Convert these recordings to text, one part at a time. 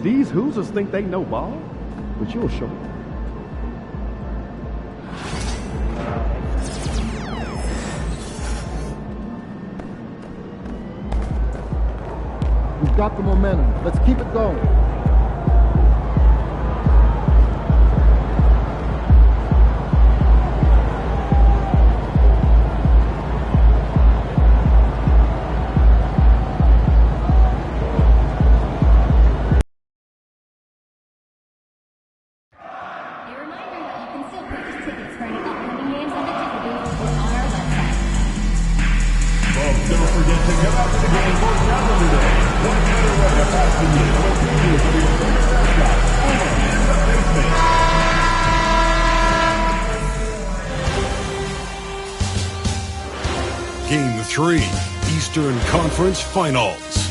These Hoosiers think they know ball, but you'll show them. We've got the momentum. Let's keep it going. Game 3, Eastern Conference Finals.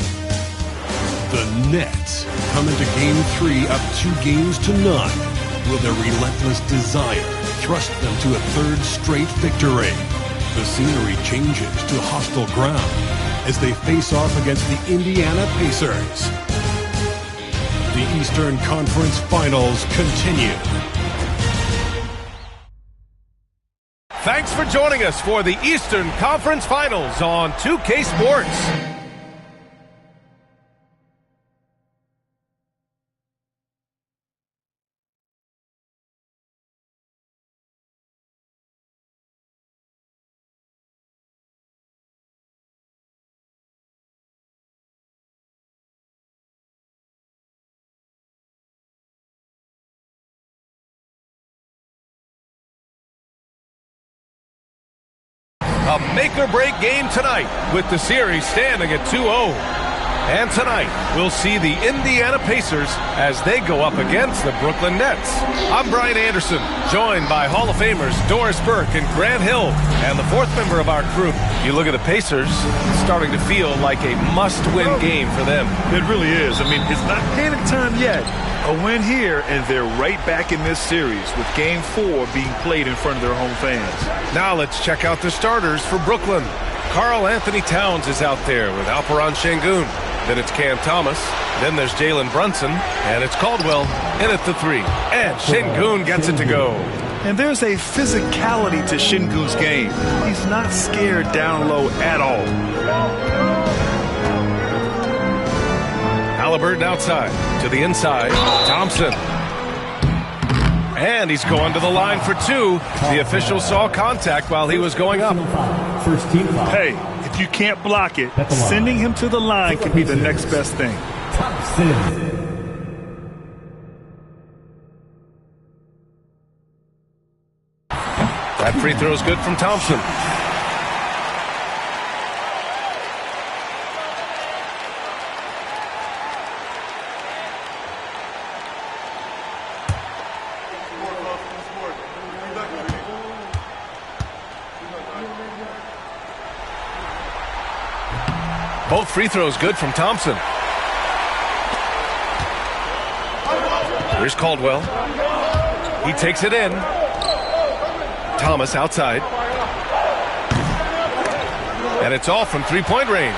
The Nets come into Game 3 up 2-0. Will their relentless desire thrust them to a third straight victory? The scenery changes to hostile ground as they face off against the Indiana Pacers. The Eastern Conference Finals continue. Thanks for joining us for the Eastern Conference Finals on 2K Sports. A make-or-break game tonight with the series standing at 2-0. And tonight, we'll see the Indiana Pacers as they go up against the Brooklyn Nets. I'm Brian Anderson, joined by Hall of Famers Doris Burke and Grant Hill. And the fourth member of our group, you look at the Pacers, it's starting to feel like a must-win game for them. It really is. I mean, it's not panic time yet. A win here, and they're right back in this series with Game 4 being played in front of their home fans. Now let's check out the starters for Brooklyn. Karl Anthony Towns is out there with Alperen Sengun. Then it's Cam Thomas. Then there's Jalen Brunson. And it's Caldwell in at the 3. And Sengun gets it to go. And there's a physicality to Sengun's game. He's not scared down low at all. Halliburton outside, to the inside, Thompson. And he's going to the line for 2. The official saw contact while he was going up. First team foul. Hey, if you can't block it, sending him to the line could be the next best thing. Thompson. That free throw is good from Thompson. Both free throws good from Thompson. Here's Caldwell. He takes it in. Thomas outside. And it's all from three-point range.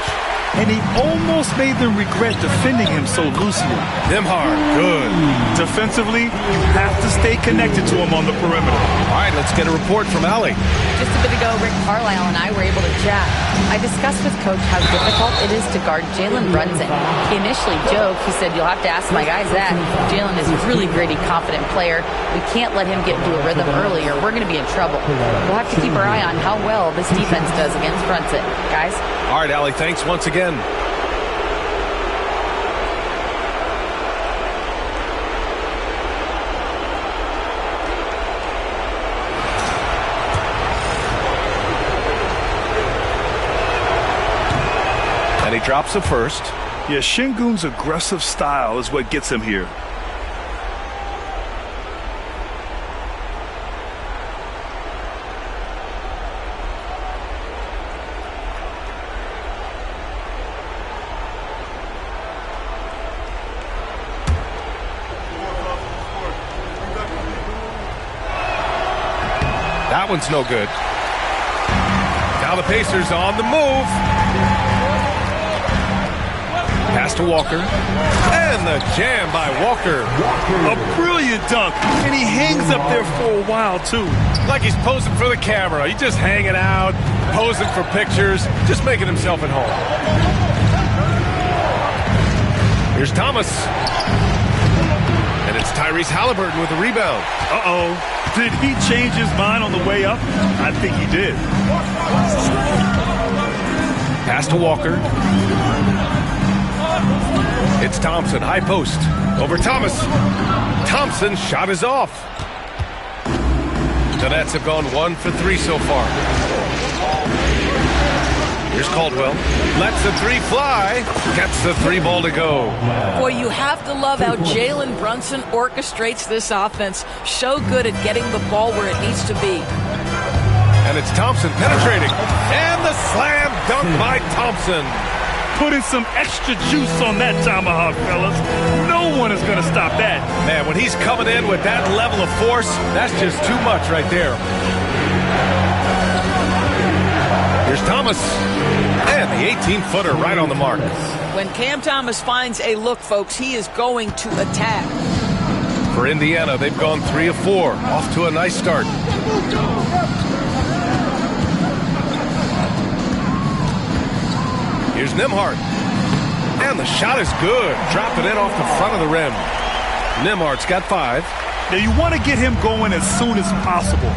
And he almost made them regret defending him so loosely. Nembhard, good. Defensively, you have to stay connected to him on the perimeter. All right, let's get a report from Allie. Just a bit ago, Rick Carlisle and I were able to chat. I discussed with Coach how difficult it is to guard Jalen Brunson. He initially joked. He said, you'll have to ask my guys that. Jalen is a really gritty, confident player. We can't let him get into a rhythm early or we're going to be in trouble. We'll have to keep our eye on how well this defense does against Brunson. Guys? All right, Allie, thanks once again. And he drops the first. Yeah, Sengun's aggressive style is what gets him here. That one's no good. Now the Pacers on the move. Pass to Walker. And the jam by Walker. A brilliant dunk. And he hangs up there for a while, too. Like he's posing for the camera. He's just hanging out, posing for pictures, just making himself at home. Here's Thomas. And it's Tyrese Halliburton with the rebound. Uh-oh. Did he change his mind on the way up? I think he did. Pass to Walker. It's Thompson, high post. Over Thomas. Thompson's shot is off. The Nets have gone 1 for 3 so far. Here's Caldwell. Lets the three fly. Gets the 3 ball to go. Boy, you have to love how Jalen Brunson orchestrates this offense. So good at getting the ball where it needs to be. And it's Thompson penetrating. And the slam dunk by Thompson. Putting some extra juice on that tomahawk, fellas. No one is going to stop that. Man, when he's coming in with that level of force, that's just too much right there. Here's Thomas. And the 18-footer right on the mark. When Cam Thomas finds a look, folks, he is going to attack. For Indiana, they've gone 3 of 4. Off to a nice start. Here's Nembhard. And the shot is good. Drop it in off the front of the rim. Nembhard's got 5. Now, you want to get him going as soon as possible.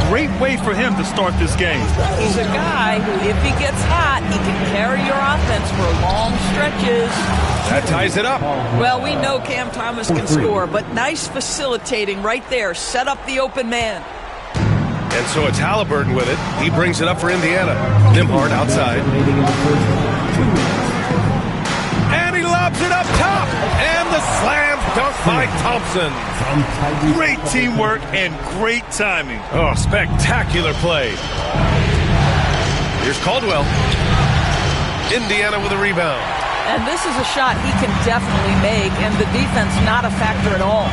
Great way for him to start this game. He's a guy who, if he gets hot, he can carry your offense for long stretches. That ties it up. Well, we know Cam Thomas can score, but nice facilitating right there. Set up the open man. And so it's Halliburton with it. He brings it up for Indiana. Nembhard outside. And he lobs it up top. And the slam dunk by Thompson. Great teamwork and great timing. Oh, spectacular play. Here's Caldwell. Indiana with a rebound. And this is a shot he can definitely make, and the defense not a factor at all.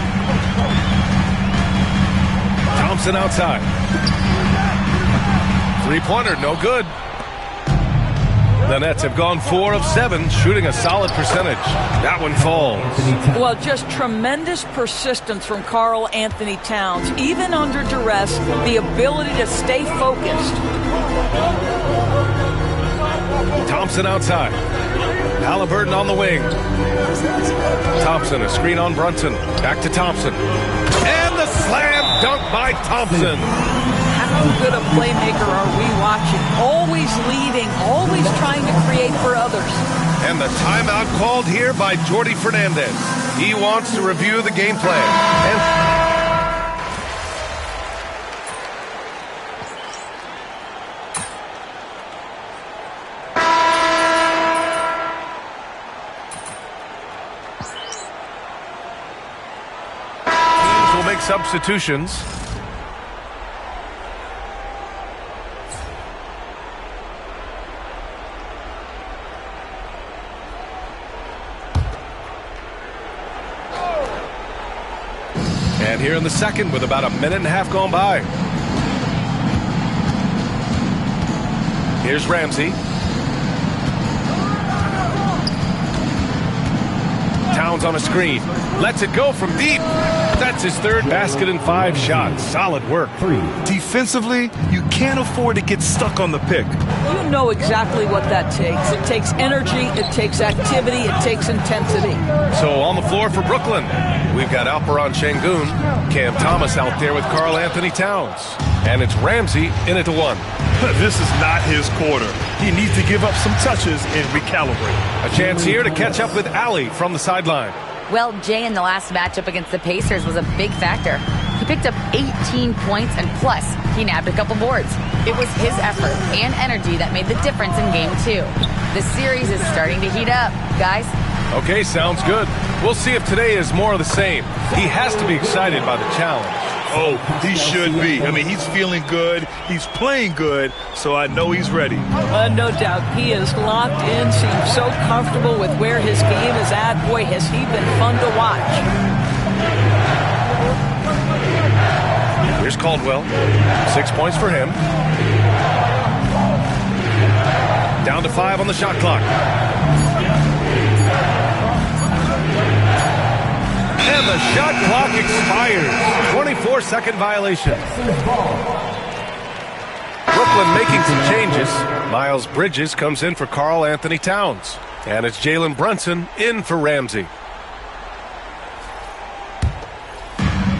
Thompson outside. Three-pointer, no good. The Nets have gone 4 of 7, shooting a solid percentage. That one falls. Well, just tremendous persistence from Karl Anthony Towns. Even under duress, the ability to stay focused. Thompson outside. Halliburton on the wing. Thompson, a screen on Brunson. Back to Thompson. And the slam dunk by Thompson. How good a playmaker are we watching? Always leading, always trying to create for others. And the timeout called here by Jordi Fernandez. He wants to review the game plan. Teams will make substitutions. And here in the second with about a minute and a half gone by. Here's Ramsey. Towns on a screen. Lets it go from deep. That's his 3rd basket in 5 shots. Solid work. Defensively, you can't afford to get stuck on the pick. You know exactly what that takes. It takes energy, it takes activity, it takes intensity. So on the floor for Brooklyn, we've got Alperen Şengün, Cam Thomas out there with Karl Anthony Towns. And it's Ramsey in it to 1. This is not his quarter. He needs to give up some touches and recalibrate. A chance here to catch up with Ali from the sideline. Well, Jay in the last matchup against the Pacers was a big factor. He picked up 18 points, and plus, he nabbed a couple boards. It was his effort and energy that made the difference in Game 2. The series is starting to heat up, guys. Okay, sounds good. We'll see if today is more of the same. He has to be excited by the challenge. Oh, he should be. I mean, he's feeling good. He's playing good, so I know he's ready. No doubt. He is locked in, seems so comfortable with where his game is at. Boy, has he been fun to watch. Here's Caldwell. 6 points for him. Down to 5 on the shot clock. the shot clock expires. 24-second violation. Brooklyn making some changes. Miles Bridges comes in for Karl Anthony Towns. And it's Jalen Brunson in for Ramsey.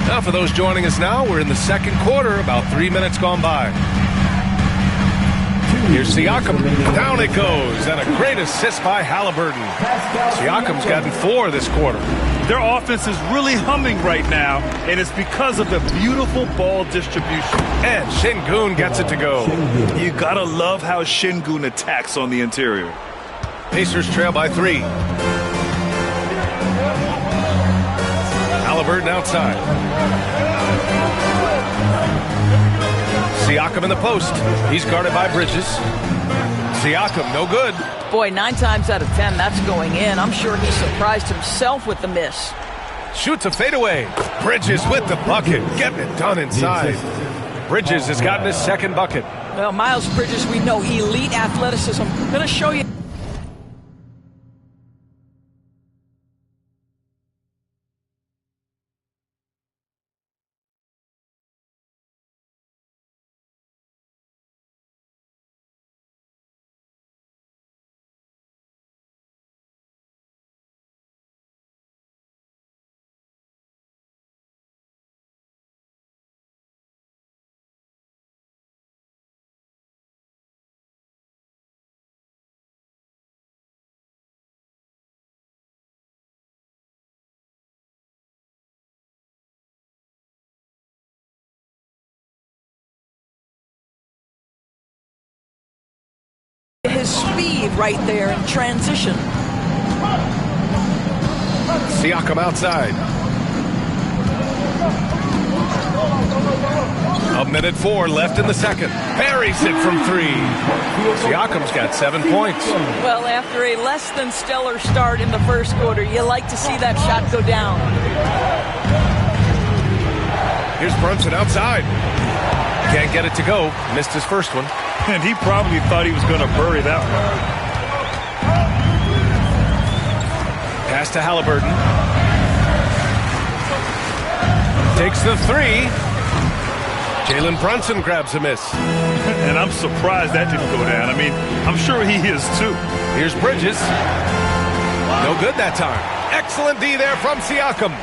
Now for those joining us now, we're in the second quarter, about 3 minutes gone by. Here's Siakam. Down it goes. And a great assist by Halliburton. Siakam's gotten 4 this quarter. Their offense is really humming right now, and it's because of the beautiful ball distribution. And Şengün gets it to go. You gotta love how Şengün attacks on the interior. Pacers trail by 3. Halliburton outside. Siakam in the post. He's guarded by Bridges. Siakam, no good. Boy, 9 times out of 10, that's going in. I'm sure he surprised himself with the miss. Shoots a fadeaway. Bridges with the bucket. Getting it done inside. Bridges has gotten his second bucket. Well, Miles Bridges, we know elite athleticism. Going to show you. His speed right there in transition. Siakam outside. 1:04 left in the second. Buries it from 3. Siakam's got 7 points. Well, after a less than stellar start in the first quarter, you like to see that shot go down. Here's Brunson outside. Can't get it to go. Missed his first one. And he probably thought he was going to bury that one. Pass to Halliburton. Takes the 3. Jalen Brunson grabs a miss. And I'm surprised that didn't go down. I mean, I'm sure he is too. Here's Bridges. No good that time. Excellent D there from Siakam.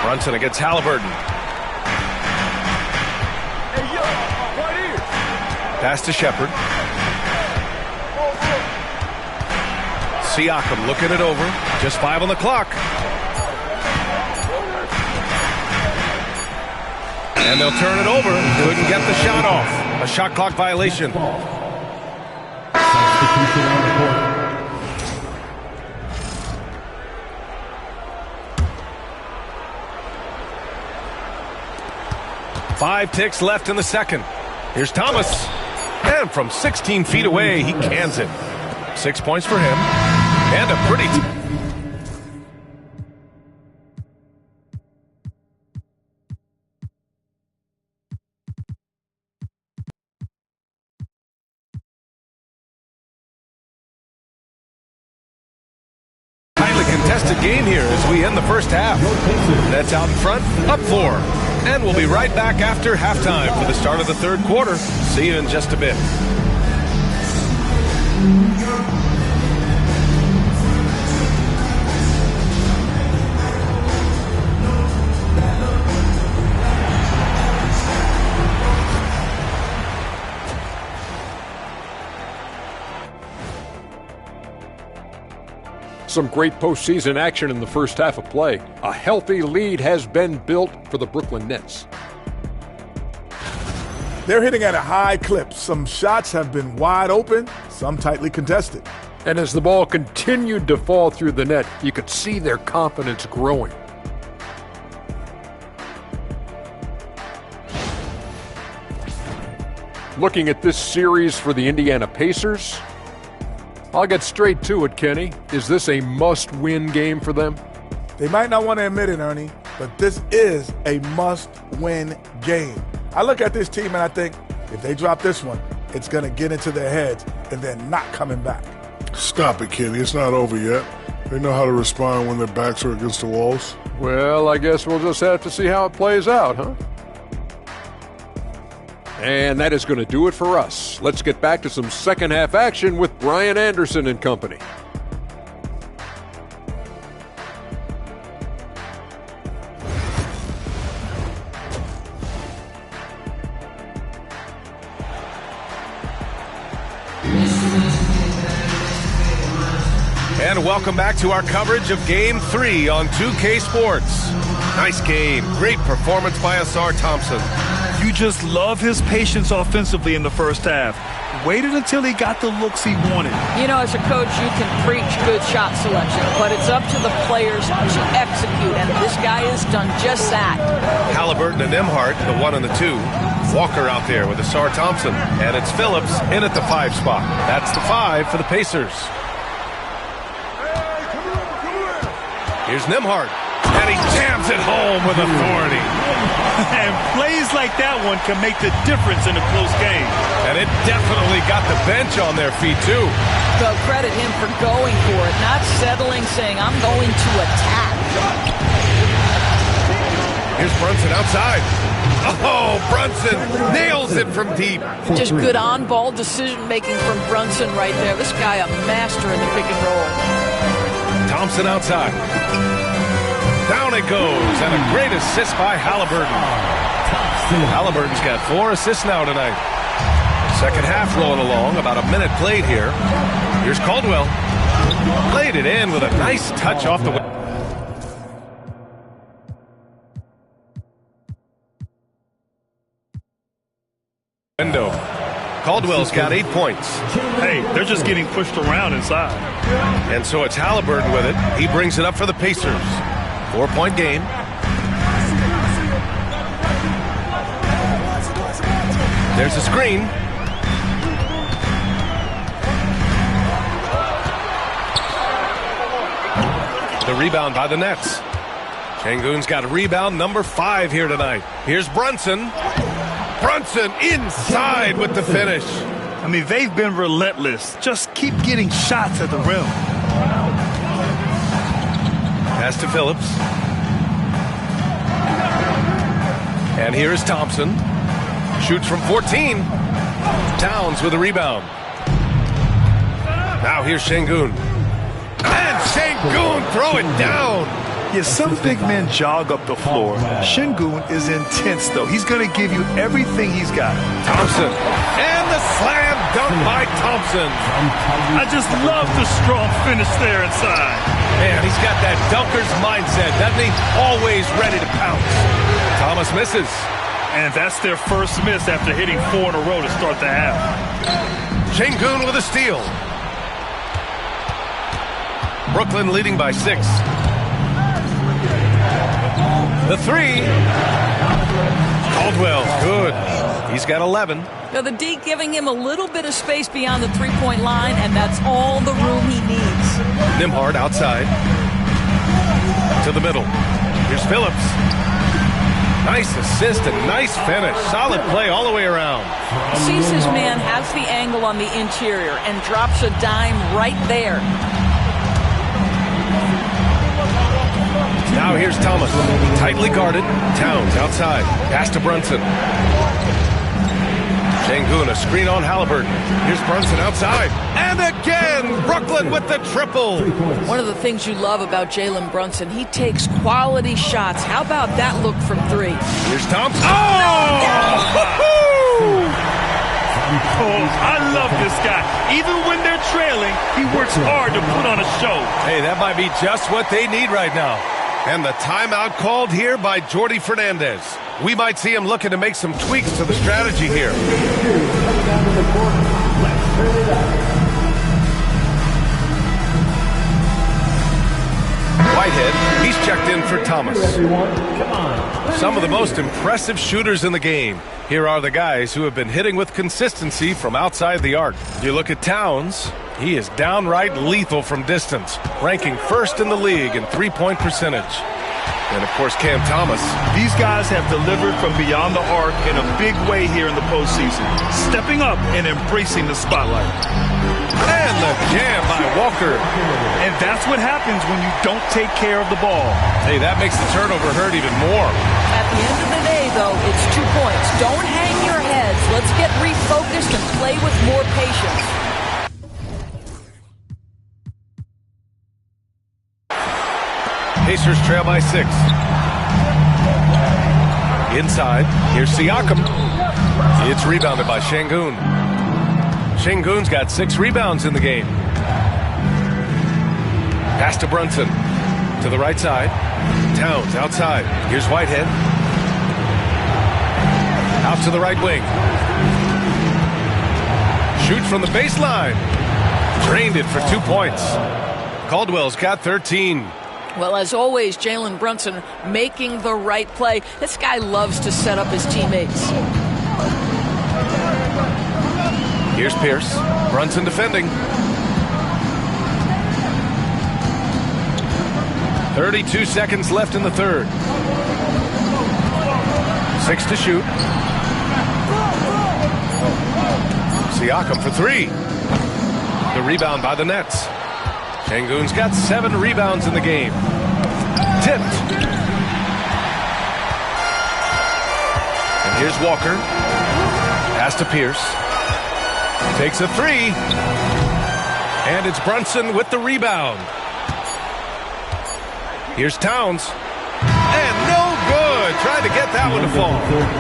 Brunson against Halliburton. Pass to Shepherd. Siakam looking it over. Just 5 on the clock. And they'll turn it over. Couldn't get the shot off. A shot clock violation. Substitution on the court. 5 ticks left in the second. Here's Thomas. And from 16 feet away, he cans it. 6 points for him. And a pretty... highly contested game here as we end the first half. Nets out in front, up 4. And we'll be right back after halftime for the start of the third quarter. See you in just a bit. Some great postseason action in the first half of play. A healthy lead has been built for the Brooklyn Nets. They're hitting at a high clip. Some shots have been wide open, some tightly contested. And as the ball continued to fall through the net, you could see their confidence growing. Looking at this series for the Indiana Pacers, I'll get straight to it, Kenny. Is this a must-win game for them? They might not want to admit it, Ernie, but this is a must-win game. I look at this team and I think if they drop this one, it's going to get into their heads and they're not coming back. Stop it, Kenny. It's not over yet. They know how to respond when their backs are against the walls. Well, I guess we'll just have to see how it plays out, huh? And that is going to do it for us. Let's get back to some second half action with Brian Anderson and company. And welcome back to our coverage of Game 3 on 2K Sports. Nice game. Great performance by Ausar Thompson. You just love his patience offensively in the first half. Waited until he got the looks he wanted. You know, as a coach, you can preach good shot selection, but it's up to the players to execute, and this guy has done just that. Halliburton and Nembhard, the 1 and the 2. Walker out there with Ausar Thompson. And it's Phillips in at the 5 spot. That's the 5 for the Pacers. Here's Nembhard, and he jams it home with authority. And plays like that one can make the difference in a close game. And it definitely got the bench on their feet, too. So credit him for going for it, not settling, saying, I'm going to attack. Here's Brunson outside. Oh, Brunson nails it from deep. Just good on-ball decision-making from Brunson right there. This guy a master in the pick and roll. Thompson outside. Down it goes, and a great assist by Halliburton. Halliburton's got 4 assists now tonight. Second half rolling along, about a minute played here. Here's Caldwell. Played it in with a nice touch off the window. Caldwell's got 8 points. Hey, they're just getting pushed around inside. And so it's Halliburton with it. He brings it up for the Pacers. 4-point game. There's a screen. The rebound by the Nets. Sengun's got a rebound number 5 here tonight. Here's Brunson. Brunson inside with the finish. I mean, they've been relentless. Just keep getting shots at the rim. Pass to Phillips. And here is Thompson. Shoots from 14. Towns with a rebound. Now here's Sengun. And Sengun throw it down. Yeah, some big men jog up the floor. Sengun is intense, though. He's going to give you everything he's got. Thompson. And the slam dunk by Thompson. I just love the strong finish there inside. Man, he's got that dunker's mindset, doesn't he? Always ready to pounce. Thomas misses. And that's their first miss after hitting 4 in a row to start the half. Sengun with a steal. Brooklyn leading by 6. The 3. Caldwell, good. He's got 11. Now the D giving him a little bit of space beyond the 3-point line, and that's all the room he needs. Nembhard outside. To the middle. Here's Phillips. Nice assist and nice finish. Solid play all the way around. Sees his man, has the angle on the interior, and drops a dime right there. Now here's Thomas. Tightly guarded. Towns outside. Pass to Brunson. Sengun, a screen on Halliburton. Here's Brunson outside. And again, Brooklyn with the triple. One of the things you love about Jalen Brunson, he takes quality shots. How about that look from 3? Here's Thompson. Oh, I love this guy. Even when they're trailing, he works hard to put on a show. Hey, that might be just what they need right now. And the timeout called here by Jordi Fernandez. We might see him looking to make some tweaks to the strategy here. Whitehead, he's checked in for Thomas. Some of the most impressive shooters in the game. Here are the guys who have been hitting with consistency from outside the arc. You look at Towns, he is downright lethal from distance, ranking first in the league in 3-point percentage. And, of course, Cam Thomas. These guys have delivered from beyond the arc in a big way here in the postseason, stepping up and embracing the spotlight. And And the jam by Walker. And that's what happens when you don't take care of the ball. Hey, that makes the turnover hurt even more. At the end of the day, though, it's 2 points. Don't hang your heads. Let's get refocused and play with more patience. Pacers trail by 6. Inside, here's Siakam. It's rebounded by Şengün. Şengün's got 6 rebounds in the game. Pass to Brunson. To the right side. Towns outside. Here's Whitehead. Out to the right wing. Shoot from the baseline. Drained it for 2 points. Caldwell's got 13. Well, as always, Jalen Brunson making the right play. This guy loves to set up his teammates. Here's Pierce. Brunson defending. 32 seconds left in the third. 6 to shoot. Siakam for 3. The rebound by the Nets. Şengün's got 7 rebounds in the game. Tipped. And here's Walker. Pass to Pierce. Takes a 3. And it's Brunson with the rebound. Here's Towns. And no good. Trying to get that one to fall.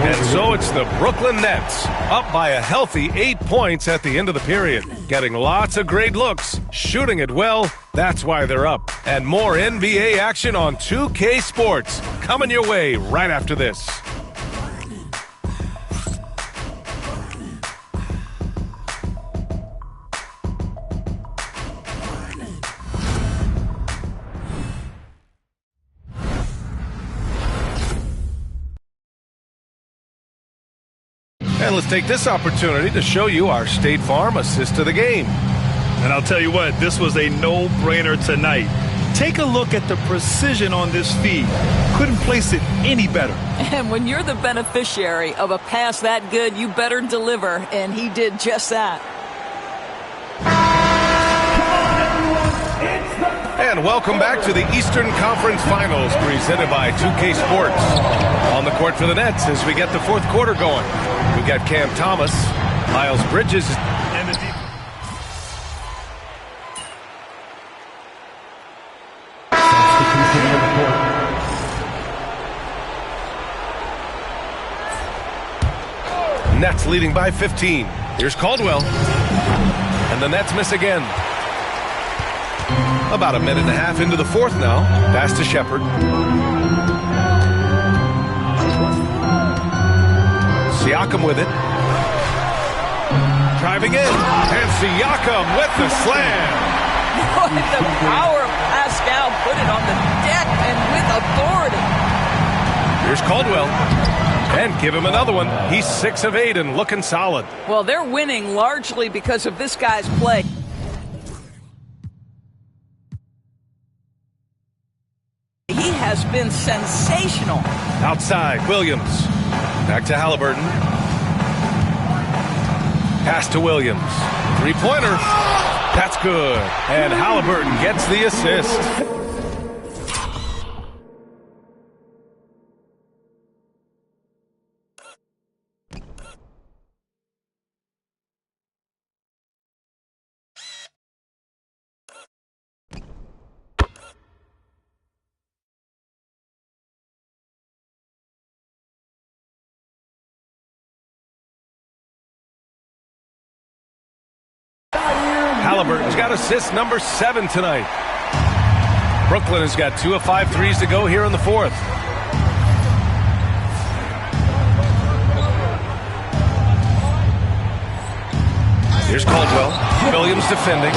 And so it's the Brooklyn Nets up by a healthy 8 points at the end of the period. Getting lots of great looks. Shooting it well. That's why they're up. And more NBA action on 2K Sports. Coming your way right after this. And let's take this opportunity to show you our State Farm assist to the game. And I'll tell you what, this was a no-brainer tonight. Take a look at the precision on this feed. Couldn't place it any better. And when you're the beneficiary of a pass that good, you better deliver, and he did just that. And welcome back to the Eastern Conference Finals presented by 2K Sports. On the court for the Nets as we get the fourth quarter going. We've got Cam Thomas, Miles Bridges, and the defense. Nets leading by 15. Here's Caldwell. And the Nets miss again. About a minute and a half into the fourth now. Pass to Shepherd. Siakam with it. Driving in. And Siakam with the slam. Boy, the power of Pascal put it on the deck and with authority. Here's Caldwell. And give him another one. He's 6 of 8 and looking solid. Well, they're winning largely because of this guy's play. He has been sensational. Outside, Williams. Back to Halliburton. Pass to Williams. Three-pointer. That's good. And Halliburton gets the assist. Halliburton's got assist number 7 tonight. Brooklyn has got 2 of 5 threes to go here in the fourth. Here's Caldwell. Williams defending.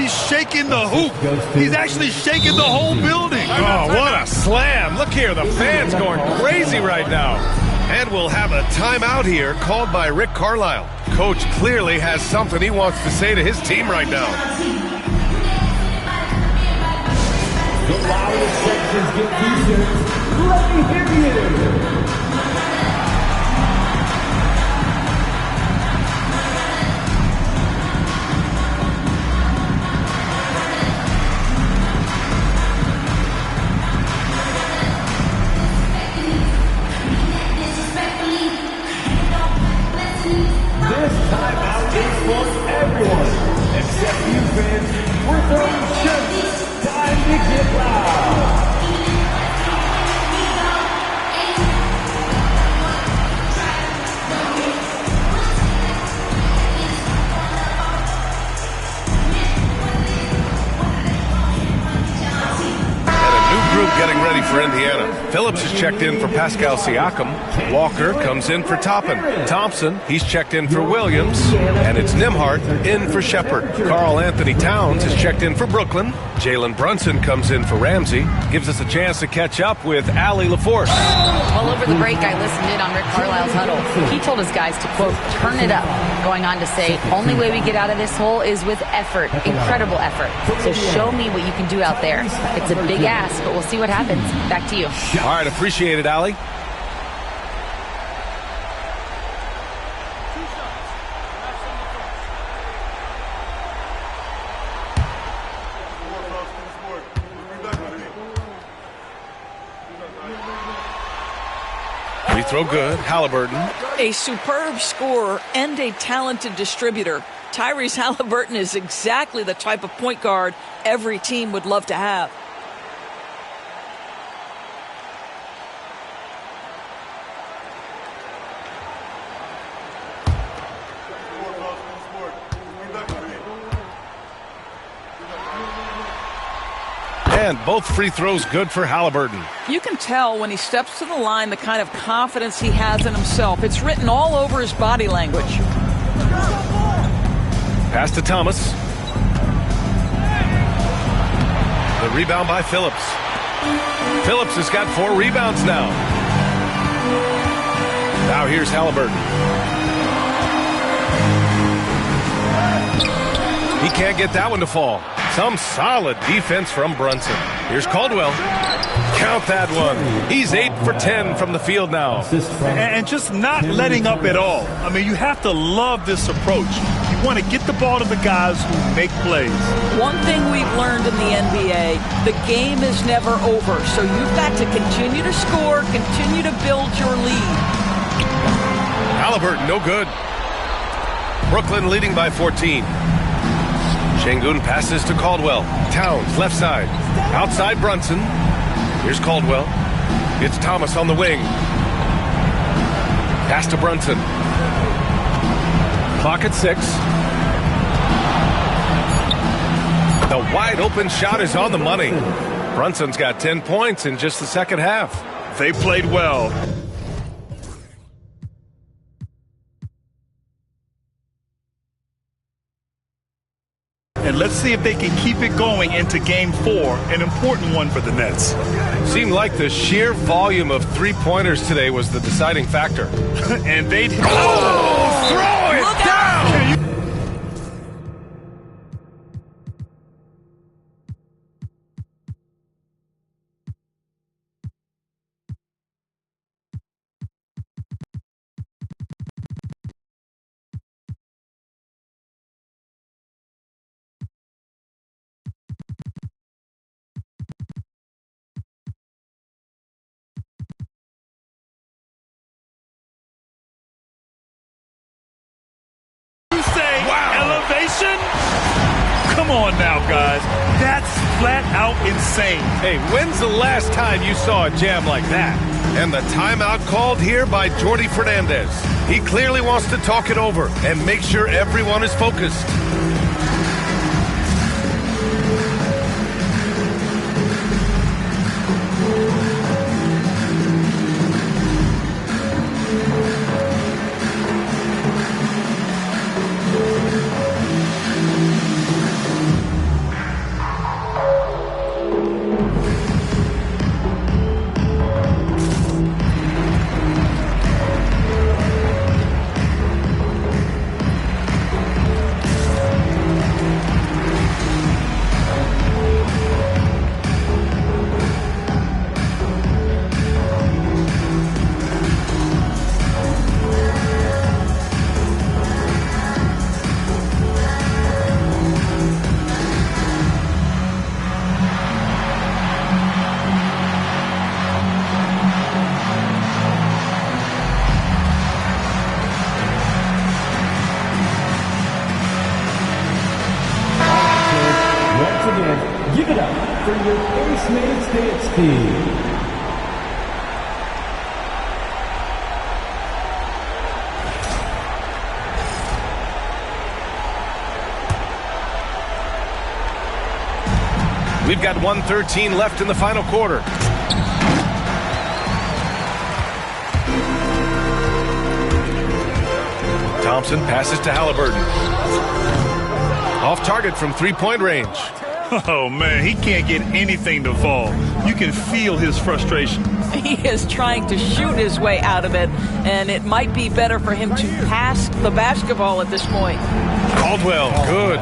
He's shaking the hoop. He's actually shaking the whole building. Oh, what a slam. Look here, the fans going crazy right now. And we'll have a timeout here called by Rick Carlisle. Coach clearly has something he wants to say to his team right now. The loudest sections get t-shirts. Let me hear you. getting ready for Indiana. Phillips is checked in for Pascal Siakam. Walker comes in for Toppin. Thompson, he's checked in for Williams. And it's Nembhard in for Shepard. Karl Anthony Towns is checked in for Brooklyn. Jalen Brunson comes in for Ramsey. Gives us a chance to catch up with Allie LaForce. Well, over the break, I listened in on Rick Carlisle's huddle. He told his guys to, quote, turn it up, going on to say, only way we get out of this hole is with effort, incredible effort. So show me what you can do out there. It's a big ask, but we'll see what happens. Back to you. All right, appreciate it, Allie. Free throw good. Halliburton. A superb scorer and a talented distributor. Tyrese Halliburton is exactly the type of point guard every team would love to have. And both free throws good for Halliburton. You can tell when he steps to the line the kind of confidence he has in himself. It's written all over his body language. Pass to Thomas. The rebound by Phillips. Phillips has got 4 rebounds now. Now here's Halliburton. He can't get that one to fall. Some solid defense from Brunson. Here's Caldwell. Count that one. He's 8 for 10 from the field now. And just not letting up at all. I mean, you have to love this approach. You want to get the ball to the guys who make plays. One thing we've learned in the NBA, the game is never over. So you've got to continue to score, continue to build your lead. Halliburton, no good. Brooklyn leading by 14. Şengün passes to Caldwell. Towns, left side. Outside Brunson. Here's Caldwell. It's Thomas on the wing. Pass to Brunson. Clock at 6. The wide open shot is on the money. Brunson's got 10 points in just the second half. They played well. And let's see if they can keep it going into Game 4, an important one for the Nets. Seemed like the sheer volume of three-pointers today was the deciding factor. And they... Oh! Throw it Look down! out! Elevation? Come on now, guys. That's flat out insane. Hey, when's the last time you saw a jam like that? And the timeout called here by Jordi Fernandez. He clearly wants to talk it over and make sure everyone is focused. Give it up for your Ace Minutes Dance Team. We've got 1:13 left in the final quarter. Thompson passes to Halliburton. Off target from three-point range. Oh, man, he can't get anything to fall. You can feel his frustration. He is trying to shoot his way out of it, and it might be better for him to pass the basketball at this point. Caldwell, good.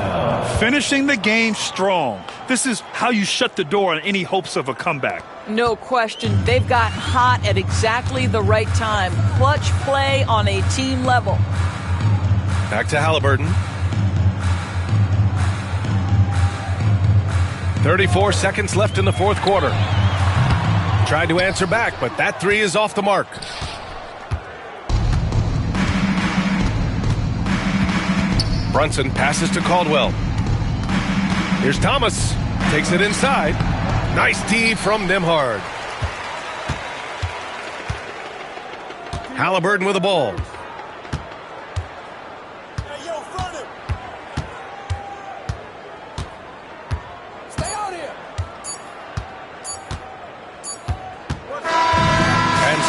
Finishing the game strong. This is how you shut the door on any hopes of a comeback. No question. They've gotten hot at exactly the right time. Clutch play on a team level. Back to Halliburton. 34 seconds left in the fourth quarter. Tried to answer back, but that three is off the mark. Brunson passes to Caldwell. Here's Thomas. Takes it inside. Nice D from Nembhard. Halliburton with the ball.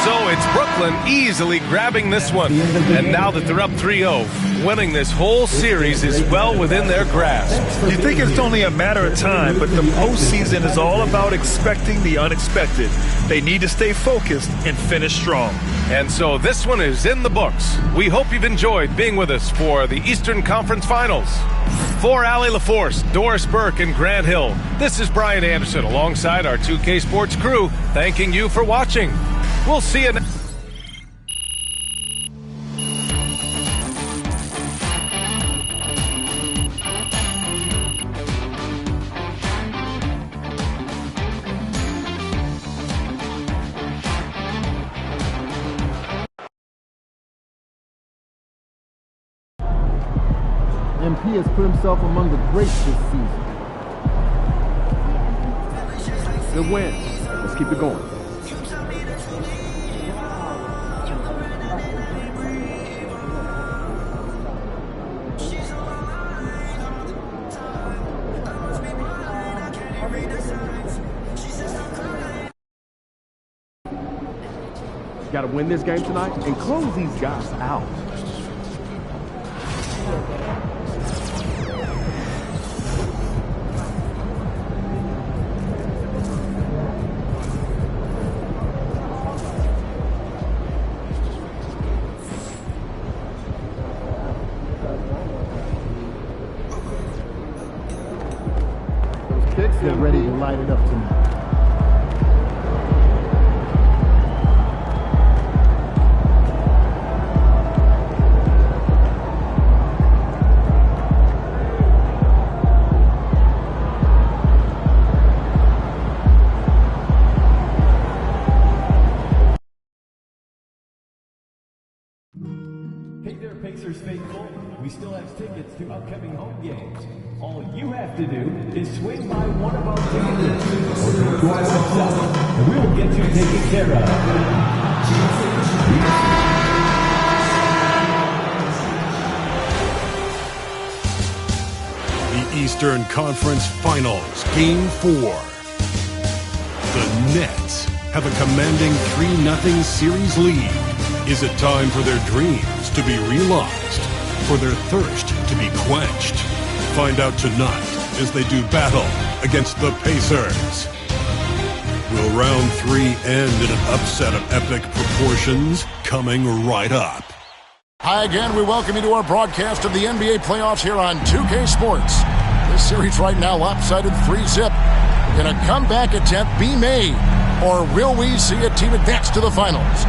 So it's Brooklyn easily grabbing this one. And now that they're up 3-0, winning this whole series is well within their grasp. You think it's only a matter of time, but the postseason is all about expecting the unexpected. They need to stay focused and finish strong. And so this one is in the books. We hope you've enjoyed being with us for the Eastern Conference Finals. For Allie LaForce, Doris Burke, and Grant Hill, this is Brian Anderson alongside our 2K Sports crew, thanking you for watching. We'll see you next. MP has put himself among the greats this season. Good win. Let's keep it going. Got to win this game tonight and close these guys out. Those kicks, they're ready to light it up tonight. Hey there, Pacers faithful. We still have tickets to upcoming home games. All you have to do is swing by one of our tickets or go to our website, and we will get you taken care of. The Eastern Conference Finals, Game 4. The Nets have a commanding 3-0 series lead. Is it time for their dreams to be realized? For their thirst to be quenched? Find out tonight as they do battle against the Pacers. Will round 3 end in an upset of epic proportions? Coming right up. Hi again, we welcome you to our broadcast of the NBA playoffs here on 2K Sports. This series right now lopsided 3-0. Can a comeback attempt be made? Or will we see a team advance to the finals?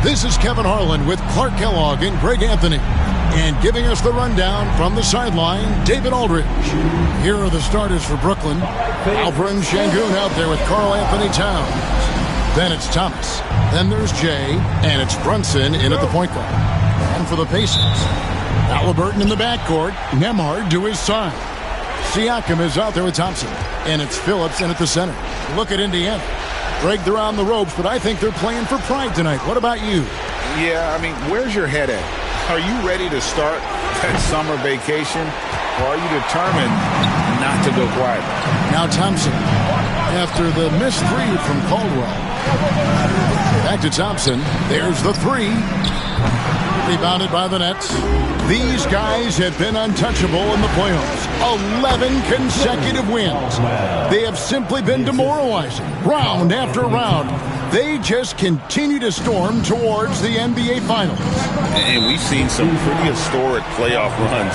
This is Kevin Harlan with Clark Kellogg and Greg Anthony. And giving us the rundown from the sideline, David Aldridge. Here are the starters for Brooklyn. Alperen Sengun out there with Karl Anthony Towns. Then it's Thomas. Then there's Jay. And it's Brunson in at the point guard. And for the Pacers, Halliburton in the backcourt. Nembhard to his side. Siakam is out there with Thompson. And it's Phillips in at the center. Look at Indiana. Greg, they're on the ropes, but I think they're playing for pride tonight. What about you? Yeah, I mean, where's your head at? Are you ready to start that summer vacation, or are you determined not to go quiet? Now Thompson after the missed three from Caldwell. Back to Thompson. There's the three. Rebounded by the Nets. These guys have been untouchable in the playoffs. 11 consecutive wins. They have simply been demoralizing round after round. They just continue to storm towards the NBA Finals. And we've seen some pretty historic playoff runs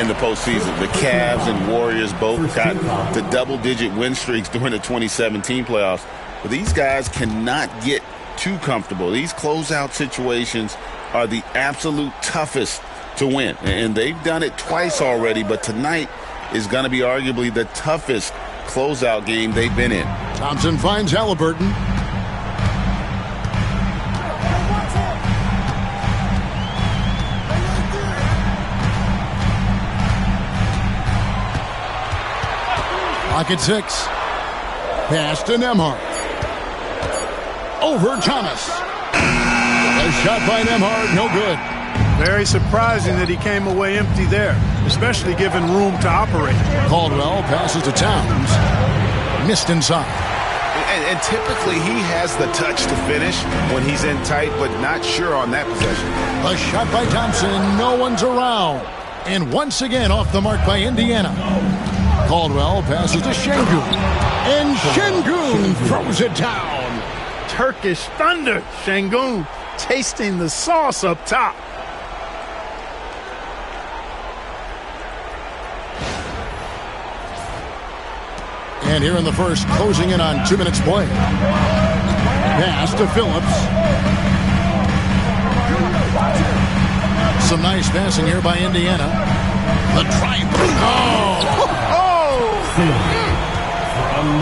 in the postseason. The Cavs and Warriors both got the double-digit win streaks during the 2017 playoffs. But these guys cannot get too comfortable. These closeout situations are the absolute toughest to win. And they've done it twice already, but tonight is going to be arguably the toughest closeout game they've been in. Thompson finds Halliburton. Pocket 6. Pass to Nembhard. Over Thomas. A shot by Nembhard, no good. Very surprising that he came away empty there, especially given room to operate. Caldwell passes to Towns. Missed inside. And typically he has the touch to finish when he's in tight, but not sure on that possession. A shot by Thompson, no one's around. And once again off the mark by Indiana. Caldwell passes to Şengün. And Şengün throws it down. Turkish thunder. Şengün tasting the sauce up top. And here in the first, closing in on 2 minutes play. Pass to Phillips. Some nice passing here by Indiana. The drive.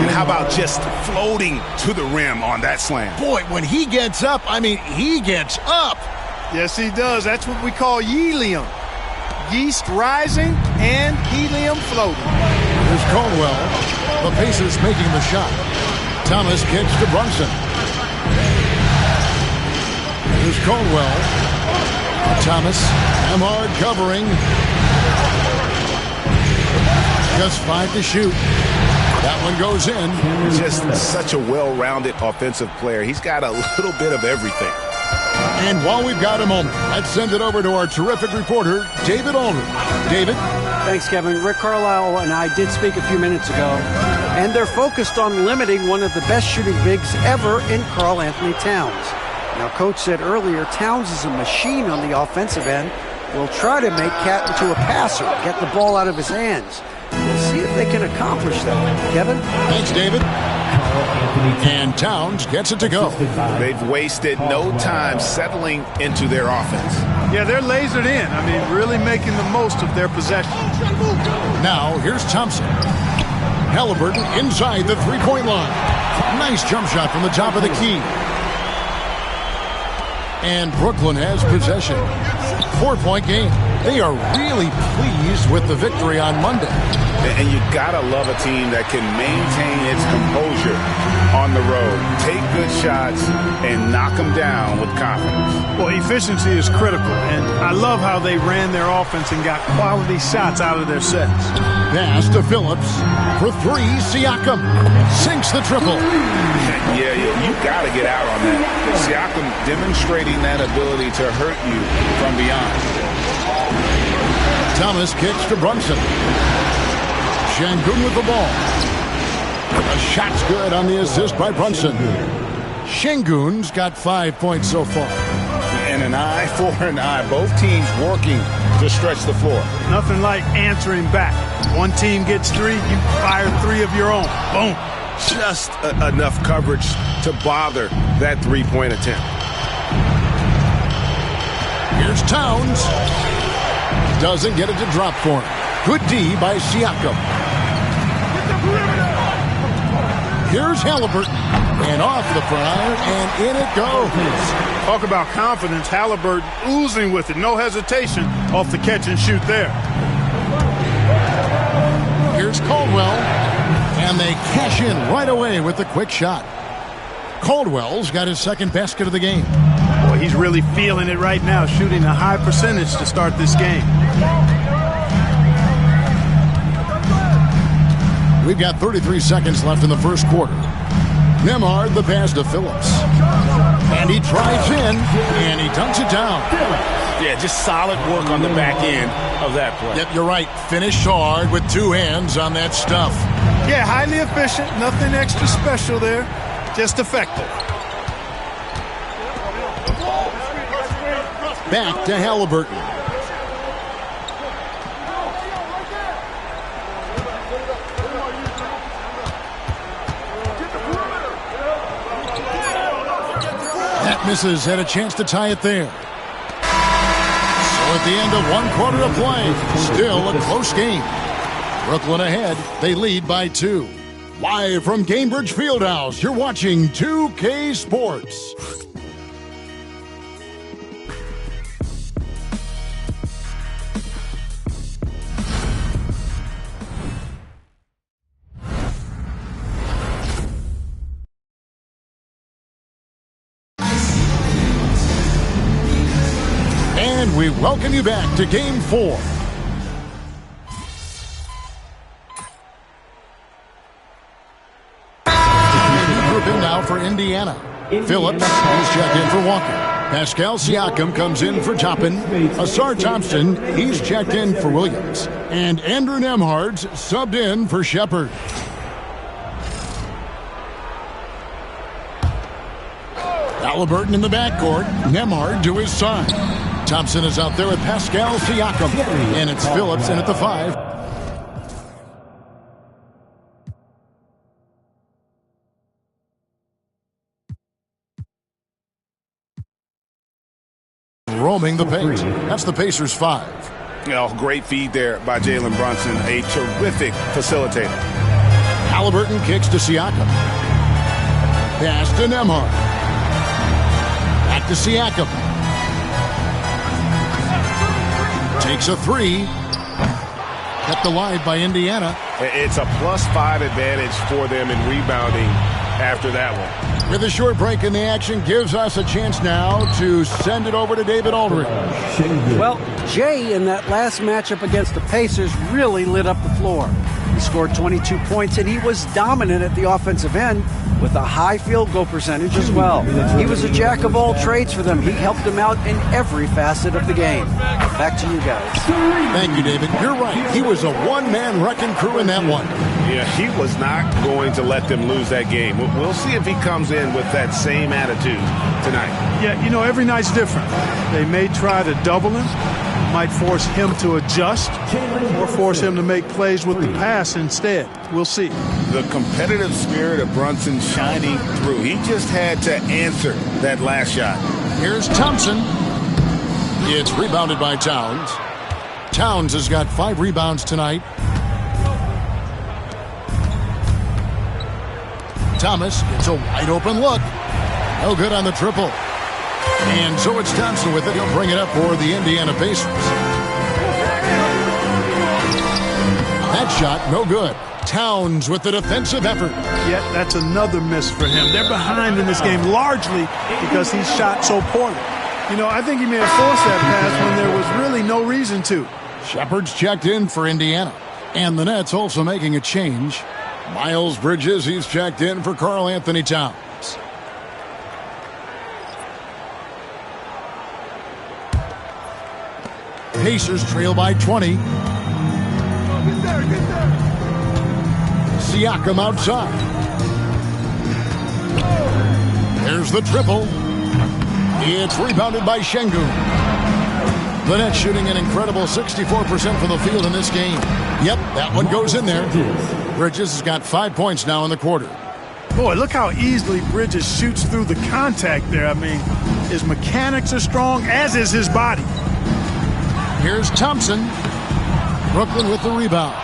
And how about just floating to the rim on that slam? Boy, when he gets up, I mean, he gets up. Yes, he does. That's what we call helium. Yeast rising and helium floating. Here's Caldwell. The Pacers making the shot. Thomas kicks to Brunson. Here's Caldwell. Thomas. Nembhard covering. Just 5 to shoot. That one goes in. Just such a well-rounded offensive player. He's got a little bit of everything. And while we've got a moment, let's send it over to our terrific reporter, David Aldridge. David? Thanks, Kevin. Rick Carlisle and I did speak a few minutes ago, and they're focused on limiting one of the best shooting bigs ever in Karl Anthony Towns. Now, Coach said earlier, Towns is a machine on the offensive end. We'll try to make Cat into a passer, get the ball out of his hands. We'll see if they can accomplish that. Kevin? Thanks, David. And Towns gets it to go. They've wasted no time settling into their offense. Yeah, they're lasered in. I mean, really making the most of their possession. Now, here's Thompson. Halliburton inside the three-point line. Nice jump shot from the top of the key. And Brooklyn has possession. 4-point game. They are really pleased with the victory on Monday. And you gotta love a team that can maintain its composure on the road, take good shots, and knock them down with confidence. Well, efficiency is critical, and I love how they ran their offense and got quality shots out of their sets. Pass to Phillips. For 3, Siakam sinks the triple. Yeah, you got to get out on that. Siakam demonstrating that ability to hurt you from beyond. Thomas kicks to Brunson. Şengün with the ball. A shot's good on the assist by Brunson. Şengün's got 5 points so far. And an eye for an eye. Both teams working to stretch the floor. Nothing like answering back. One team gets 3, you fire 3 of your own. Boom. Just enough coverage to bother that three-point attempt. Here's Towns. Doesn't get it to drop for him. Good D by Siakam. Here's Halliburton. And off the front, and in it goes. Talk about confidence. Halliburton oozing with it. No hesitation off the catch and shoot there. Here's Caldwell. And they cash in right away with the quick shot. Caldwell's got his second basket of the game. Boy, he's really feeling it right now, shooting a high percentage to start this game. We've got 33 seconds left in the first quarter. Nembhard the pass to Phillips. And he drives in, and he dunks it down. Yeah, just solid work on the back end of that play. Yep, you're right. Finished hard with two hands on that stuff. Yeah, highly efficient. Nothing extra special there. Just effective. Back to Halliburton. That misses, had a chance to tie it there. So at the end of 1 quarter of play, still a close game. Brooklyn ahead, they lead by 2. Live from Gainbridge Fieldhouse, you're watching 2K Sports. And we welcome you back to Game 4. Now for Indiana. Phillips is checked in for Walker. Pascal Siakam comes in for Toppin. Asar Thompson, he's checked in for Williams. And Andrew Nembhard's subbed in for Shepherd. Halliburton in the backcourt. Nembhard to his side. Thompson is out there with Pascal Siakam. And it's Phillips in at the 5. Roaming the paint. That's the Pacers 5. Oh, great feed there by Jalen Brunson. A terrific facilitator. Halliburton kicks to Siakam. Pass to Nembhard. Back to Siakam. Takes a 3. Kept alive by Indiana. It's a +5 advantage for them in rebounding after that one. With a short break in the action, gives us a chance now to send it over to David Aldridge. Well, Jay in that last matchup against the Pacers really lit up the floor. He scored 22 points, and he was dominant at the offensive end with a high field goal percentage as well. He was a jack of all trades for them. He helped them out in every facet of the game. Back to you guys. Thank you, David. You're right. He was a one-man wrecking crew in that one. Yeah, he was not going to let them lose that game. We'll see if he comes in with that same attitude tonight. Yeah, you know, every night's different. They may try to double him, might force him to adjust, or force him to make plays with the pass instead. We'll see. The competitive spirit of Brunson shining through. He just had to answer that last shot. Here's Thompson. It's rebounded by Towns. Towns has got 5 rebounds tonight. Thomas gets a wide open look. No good on the triple. And so it's Thompson with it. He'll bring it up for the Indiana Pacers. That shot, no good. Towns with the defensive effort. Yeah, that's another miss for him. They're behind in this game largely because he shot so poorly. You know, I think he may have forced that pass when there was really no reason to. Shepherd's checked in for Indiana. And the Nets also making a change. Miles Bridges, he's checked in for Karl Anthony Towns. Pacers trail by 20. Siakam outside. There's the triple. It's rebounded by Şengün. The Nets shooting an incredible 64% from the field in this game. Yep, that one goes in there. Bridges has got 5 points now in the quarter. Boy, look how easily Bridges shoots through the contact there. I mean, his mechanics are strong, as is his body. Here's Thompson. Brooklyn with the rebound.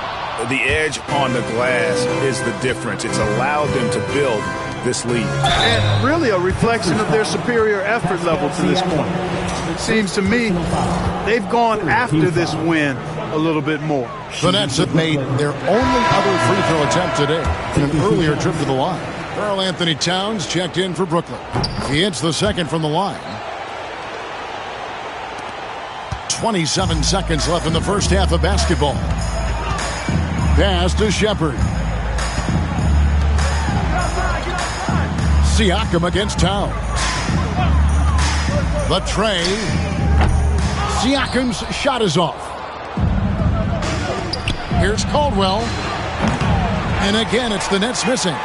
The edge on the glass is the difference. It's allowed them to build this lead. And really a reflection of their superior effort level to this point. It seems to me they've gone after this win a little bit more. The Nets have made their only other free throw attempt today in an earlier trip to the line. Karl Anthony Towns checked in for Brooklyn. He hits the second from the line. 27 seconds left in the first half of basketball. Pass to Shepherd. Siakam against Towns. The tray. Siakam's shot is off. Here's Caldwell. And again, it's the Nets missing.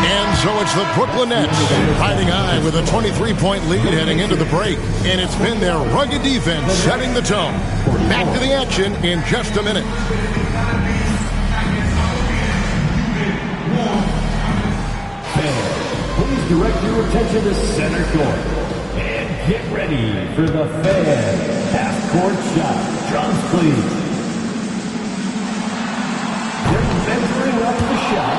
And so it's the Brooklyn Nets riding high with a 23-point lead heading into the break. And it's been their rugged defense setting the tone. Back to the action in just a minute. Please direct your attention to center court. And get ready for the Fan half-court shot. Drums, please. They're measuring up the shot.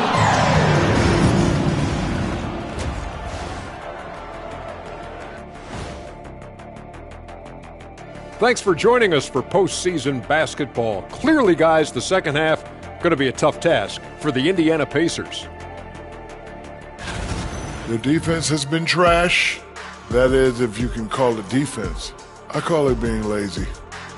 Thanks for joining us for postseason basketball. Clearly, guys, the second half going to be a tough task for the Indiana Pacers. The defense has been trash. That is, if you can call it defense. I call it being lazy.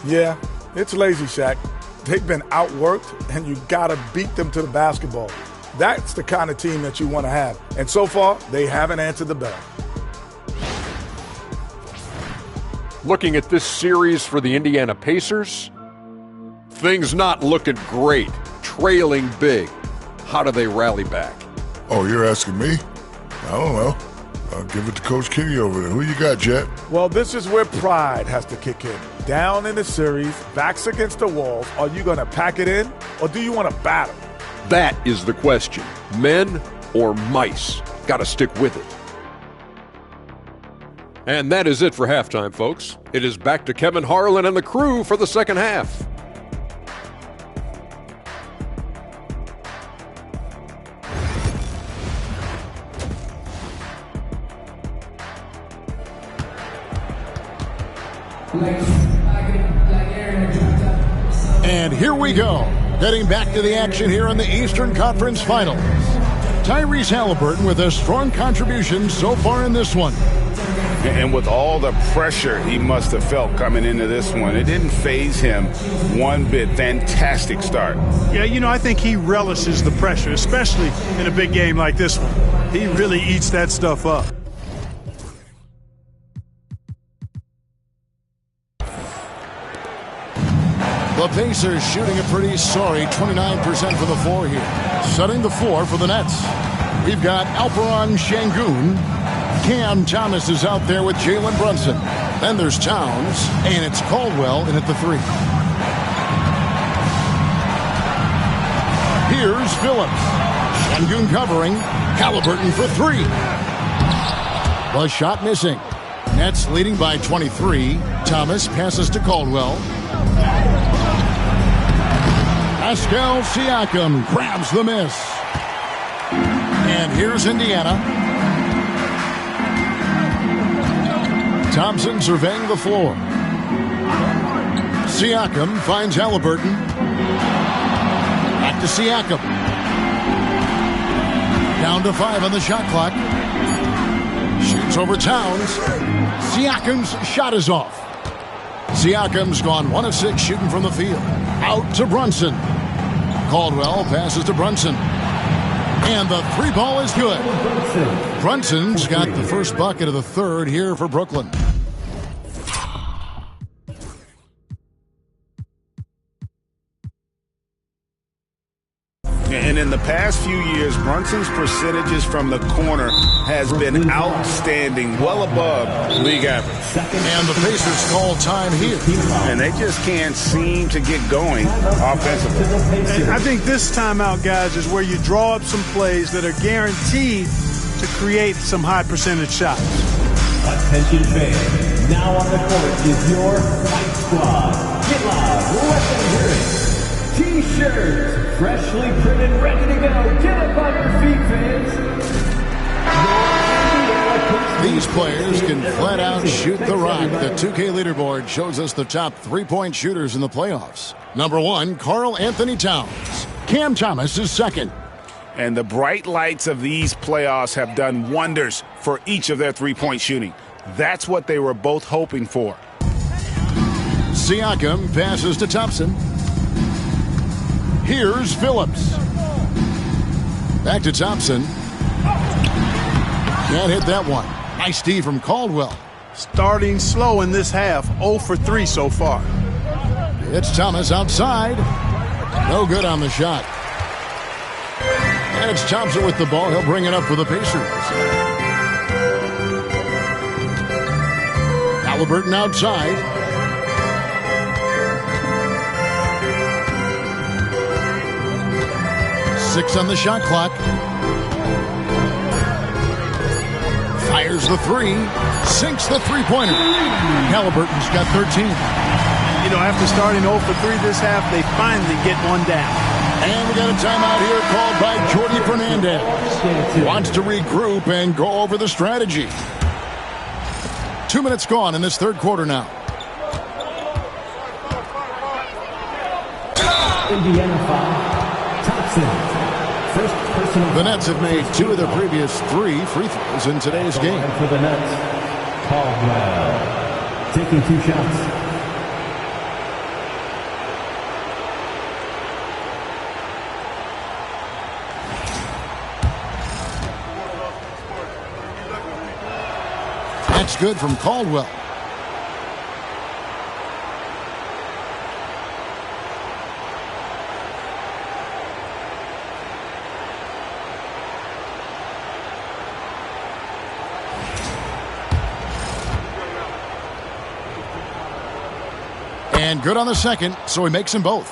Yeah, it's lazy, Shaq. They've been outworked, and you got to beat them to the basketball. That's the kind of team that you want to have. And so far, they haven't answered the bell. Looking at this series for the Indiana Pacers, things not looking great, trailing big. How do they rally back? Oh, you're asking me? I don't know. I'll give it to Coach Kenny over there. Who you got, Jet? Well, this is where pride has to kick in. Down in the series, backs against the walls, are you going to pack it in, or do you want to battle? That is the question. Men or mice? Got to stick with it. And that is it for halftime, folks. It is back to Kevin Harlan and the crew for the second half. And here we go. Heading back to the action here in the Eastern Conference Finals. Tyrese Haliburton with a strong contribution so far in this one. And with all the pressure he must have felt coming into this one, it didn't faze him one bit. Fantastic start. Yeah, you know, I think he relishes the pressure, especially in a big game like this one. He really eats that stuff up. The Pacers shooting a pretty sorry 29% for the floor here. Setting the floor for the Nets. We've got Alperen Şengün. Cam Thomas is out there with Jalen Brunson. Then there's Towns, and it's Caldwell in at the three. Here's Phillips. Şengün covering. Haliburton for three. The shot missing. Nets leading by 23. Thomas passes to Caldwell. Pascal Siakam grabs the miss. And here's Indiana. Thompson surveying the floor. Siakam finds Haliburton. Back to Siakam. Down to 5 on the shot clock. Shoots over Towns. Siakam's shot is off. Siakam's gone 1 of 6 shooting from the field. Out to Brunson. Caldwell passes to Brunson. And the three ball is good. Brunson's got the first bucket of the third here for Brooklyn. And in the past few years, Brunson's percentages from the corner has been outstanding, well above league average. And the Pacers call time here. And they just can't seem to get going offensively. And I think this timeout, guys, is where you draw up some plays that are guaranteed to create some high percentage shots. Attention fans, now on the court is your Fight Squad. Get loud, let them hear it. T-shirts, freshly printed, ready to go. Get up on your feet, fans. These players can flat out shoot the rock. The 2K leaderboard shows us the top three-point shooters in the playoffs. Number 1, Karl Anthony Towns. Cam Thomas is second. And the bright lights of these playoffs have done wonders for each of their three-point shooting. That's what they were both hoping for. Siakam passes to Thompson. Here's Phillips. Back to Thompson. Can't hit that one. Nice D from Caldwell. Starting slow in this half. 0 for 3 so far. It's Thomas outside. No good on the shot. And it's Thompson with the ball. He'll bring it up for the Pacers. Halliburton outside. Six on the shot clock. Fires the three. Sinks the three-pointer. Halliburton's got 13. You know, after starting 0 for 3 this half, they finally get one down. And we got a timeout here called by Jordi Fernandez. Wants to regroup and go over the strategy. 2 minutes gone in this third quarter now. Indiana foul. Thompson. First personal. The Nets have made 2 of their previous 3 free throws in today's game. For the Nets, Caldwell taking 2 shots. That's good from Caldwell. And good on the second, so he makes them both.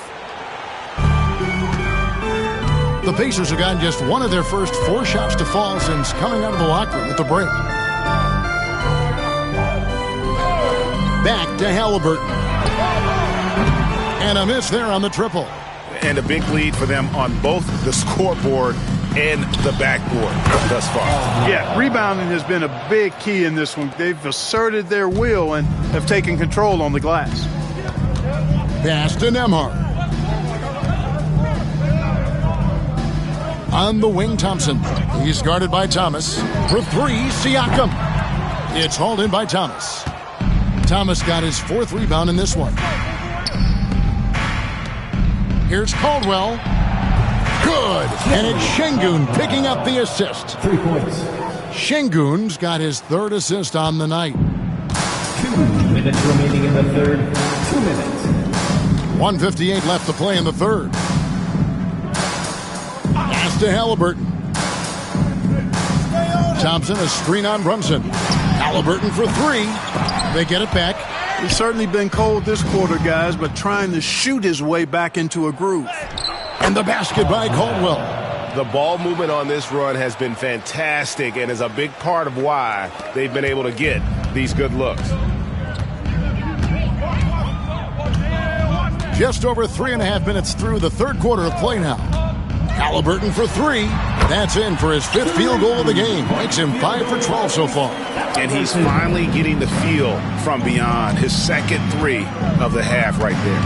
The Pacers have gotten just 1 of their first 4 shots to fall since coming out of the locker room at the break. Back to Halliburton. And a miss there on the triple. And a big lead for them on both the scoreboard and the backboard thus far. Yeah, rebounding has been a big key in this one. They've asserted their will and have taken control on the glass. Pass to Nembhard. On the wing, Thompson. He's guarded by Thomas. For 3, Siakam. It's hauled in by Thomas. Thomas got his 4th rebound in this one. Here's Caldwell. Good. And it's Şengün picking up the assist. 3 points. Şengün's got his 3rd assist on the night. 2 minutes remaining in the third. 2 minutes. 1:58 left to play in the third. Pass to Halliburton. Thompson, a screen on Brunson. Halliburton for 3. They get it back. He's certainly been cold this quarter, guys, but trying to shoot his way back into a groove. And the basket by Caldwell. The ball movement on this run has been fantastic and is a big part of why they've been able to get these good looks. Just over 3.5 minutes through the third quarter of play now. Halliburton for 3. That's in for his 5th field goal of the game. Makes him 5 for 12 so far. And he's finally getting the feel from beyond. His 2nd 3 of the half right there.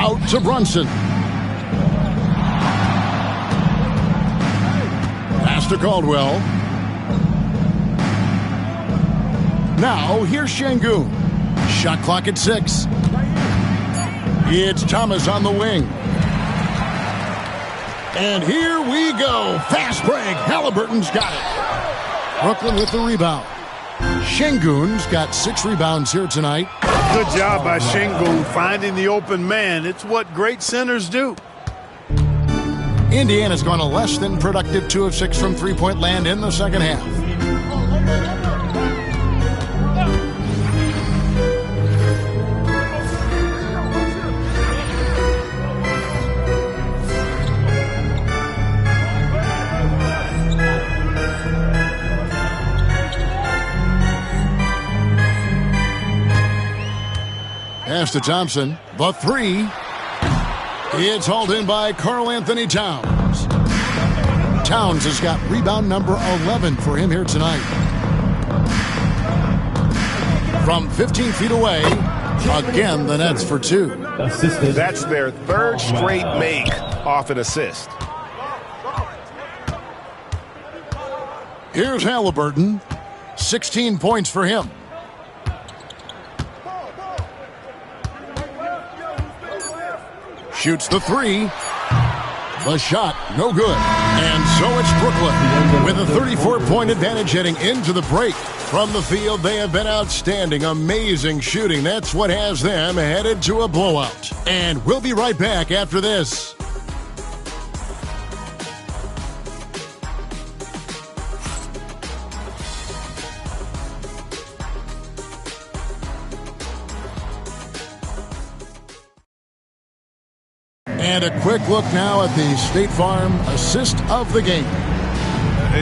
Out to Brunson. Pass to Caldwell. Now here's Şengün. Shot clock at 6. It's Thomas on the wing. And here we go. Fast break. Halliburton's got it. Brooklyn with the rebound. Şengün's got 6 rebounds here tonight. Good job by Şengün finding the open man. It's what great centers do. Indiana's gone a less than productive 2 of 6 from three-point land in the second half. Pass to Thompson. The 3. It's hauled in by Karl-Anthony Towns. Towns has got rebound number 11 for him here tonight. From 15 feet away, again the Nets for 2. That's their 3rd straight make off an assist. Here's Halliburton. 16 points for him. Shoots the 3. The shot, no good. And so it's Brooklyn with a 34-point advantage heading into the break. From the field, they have been outstanding, amazing shooting. That's what has them headed to a blowout. And we'll be right back after this. And a quick look now at the State Farm assist of the game.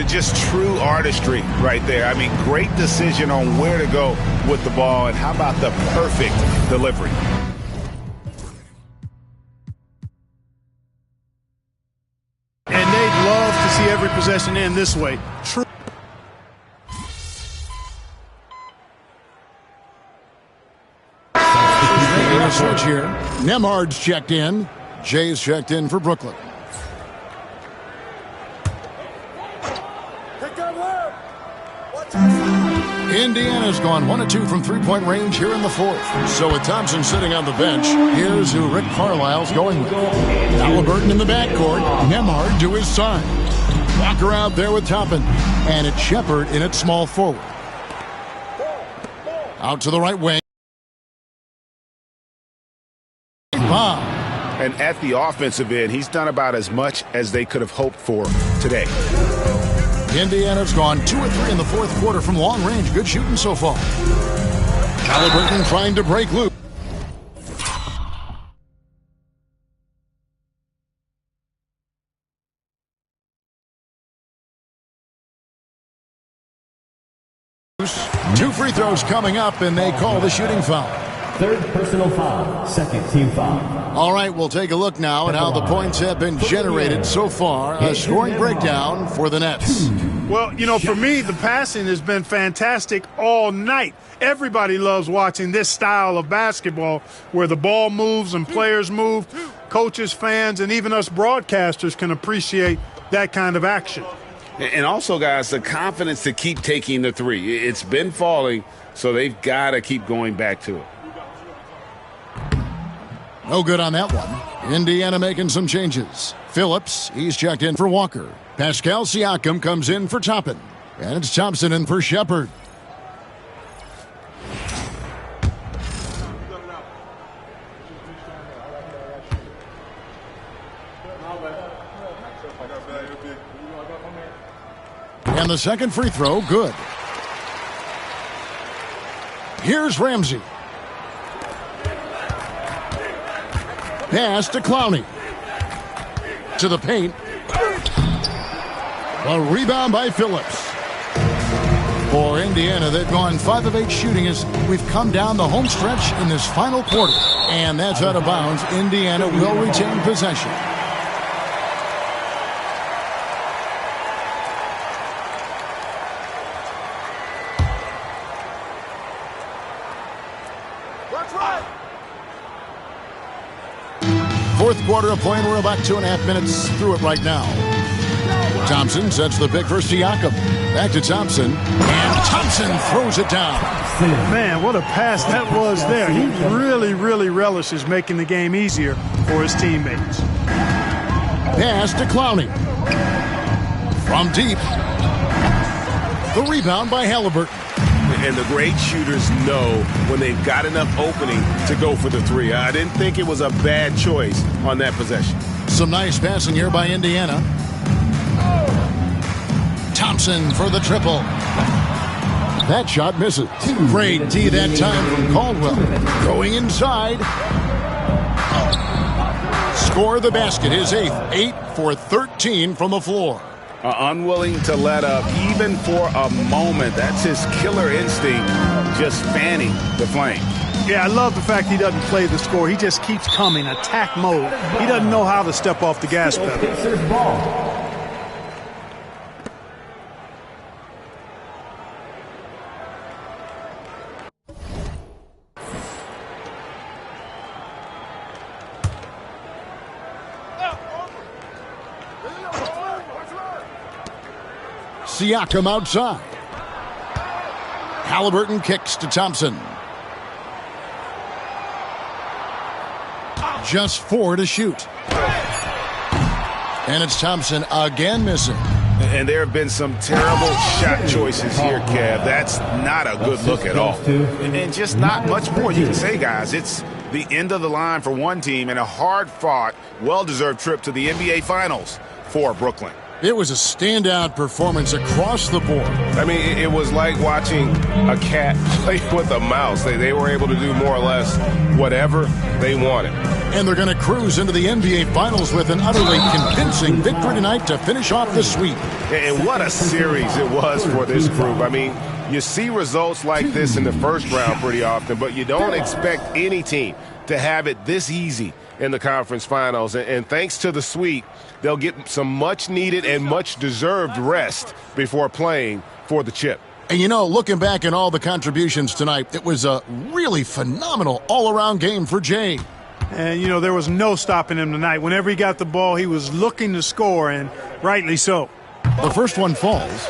Just true artistry right there. I mean, great decision on where to go with the ball, and how about the perfect delivery? And they'd love to see every possession end this way. True. Switch here. Nemhard's checked in. Jay's checked in for Brooklyn. Indiana's gone 1 of 2 from three-point range here in the fourth. So with Thompson sitting on the bench, here's who Rick Carlisle's going with. Halliburton in the backcourt, Nemhard to his side. Walker out there with Toppin. And it's Shepard in at small forward. Out to the right wing. Bob. And at the offensive end, he's done about as much as they could have hoped for today. Indiana's gone 2 of 3 in the fourth quarter from long range. Good shooting so far. Halliburton trying to break loose. Two free throws coming up, and they call the shooting foul. Third personal foul, second team foul. All right, we'll take a look now at how the points have been generated so far. A scoring breakdown for the Nets. Well, you know, for me, the passing has been fantastic all night. Everybody loves watching this style of basketball where the ball moves and players move. Coaches, fans, and even us broadcasters can appreciate that kind of action. And also, guys, the confidence to keep taking the three. It's been falling, so they've got to keep going back to it. No good on that one. Indiana making some changes. Phillips, he's checked in for Walker. Pascal Siakam comes in for Toppin. And it's Thompson in for Shepard. And the second free throw, good. Here's Ramsey. Pass to Clowney. To the paint. A rebound by Phillips. For Indiana, they've gone 5 of 8 shooting as we've come down the home stretch in this final quarter. And that's out of bounds. Indiana will retain possession. Fourth quarter of play, and we're about 2.5 minutes through it right now. Thompson sets the pick for Siakam. Back to Thompson, and Thompson throws it down. Man, what a pass that was there. He really relishes making the game easier for his teammates. Pass to Clowney. From deep. The rebound by Halliburton. And the great shooters know when they've got enough opening to go for the three. I didn't think it was a bad choice on that possession. Some nice passing here by Indiana. Thompson for the triple. That shot misses. Great D that time from Caldwell. Going inside. Score the basket, his 8th. 8 for 13 from the floor. Unwilling to let up even for a moment. That's his killer instinct, just fanning the flame. Yeah, I love the fact he doesn't play the score. He just keeps coming, attack mode. He doesn't know how to step off the gas pedal. Siakam outside. Halliburton kicks to Thompson. Just 4 to shoot. And it's Thompson again missing. And there have been some terrible shot choices here, Kev. That's not a good look at all. And just not much more you can say, guys. It's the end of the line for one team and a hard-fought, well-deserved trip to the NBA Finals for Brooklyn. It was a standout performance across the board. I mean, it was like watching a cat play with a mouse. They were able to do more or less whatever they wanted. And they're going to cruise into the NBA Finals with an utterly convincing victory tonight to finish off the sweep. And what a series it was for this group. I mean, you see results like this in the first round pretty often, but you don't expect any team to have it this easy in the conference finals. And thanks to the sweep, they'll get some much-needed and much-deserved rest before playing for the chip. And, you know, looking back at all the contributions tonight, it was a really phenomenal all-around game for Jay. And, you know, there was no stopping him tonight. Whenever he got the ball, he was looking to score, and rightly so. The first one falls.